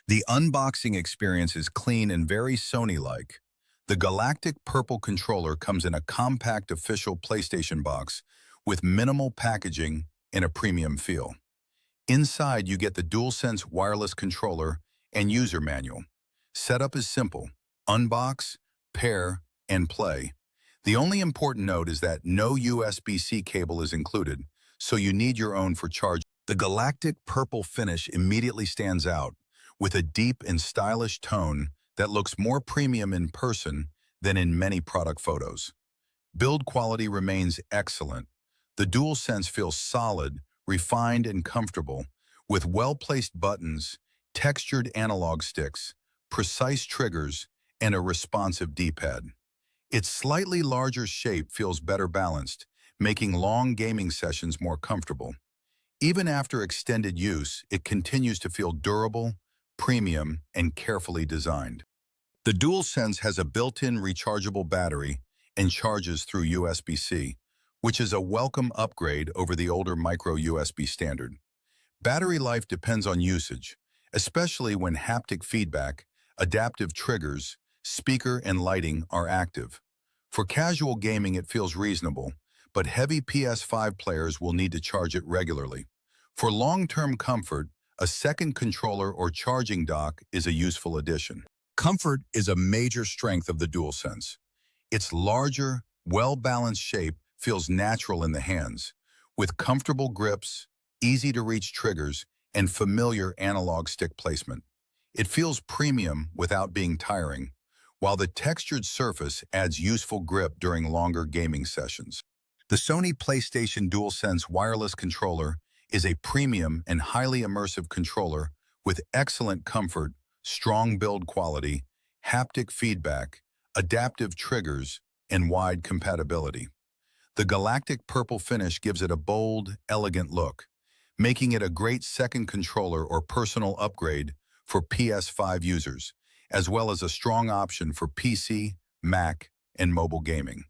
The unboxing experience is clean and very Sony-like. The Galactic Purple controller comes in a compact official PlayStation box with minimal packaging and a premium feel. Inside, you get the DualSense wireless controller and user manual. Setup is simple: unbox, pair, and play. The only important note is that no USB-C cable is included, so you need your own for charge. The Galactic Purple finish immediately stands out, with a deep and stylish tone that looks more premium in person than in many product photos. Build quality remains excellent. The DualSense feels solid, refined, and comfortable, with well-placed buttons, textured analog sticks, precise triggers, and a responsive D-pad. Its slightly larger shape feels better balanced, making long gaming sessions more comfortable. Even after extended use, it continues to feel durable, premium, and carefully designed. The DualSense has a built-in rechargeable battery and charges through USB-C, which is a welcome upgrade over the older micro USB standard. Battery life depends on usage, especially when haptic feedback, adaptive triggers, speaker, and lighting are active. For casual gaming, it feels reasonable, but heavy PS5 players will need to charge it regularly. For long-term comfort, a second controller or charging dock is a useful addition. Comfort is a major strength of the DualSense. Its larger, well-balanced shape feels natural in the hands, with comfortable grips, easy-to-reach triggers, and familiar analog stick placement. It feels premium without being tiring, while the textured surface adds useful grip during longer gaming sessions. The Sony PlayStation DualSense wireless controller is a premium and highly immersive controller with excellent comfort, strong build quality, haptic feedback, adaptive triggers, and wide compatibility. The Galactic Purple finish gives it a bold, elegant look, making it a great second controller or personal upgrade for PS5 users, as well as a strong option for PC, Mac, and mobile gaming.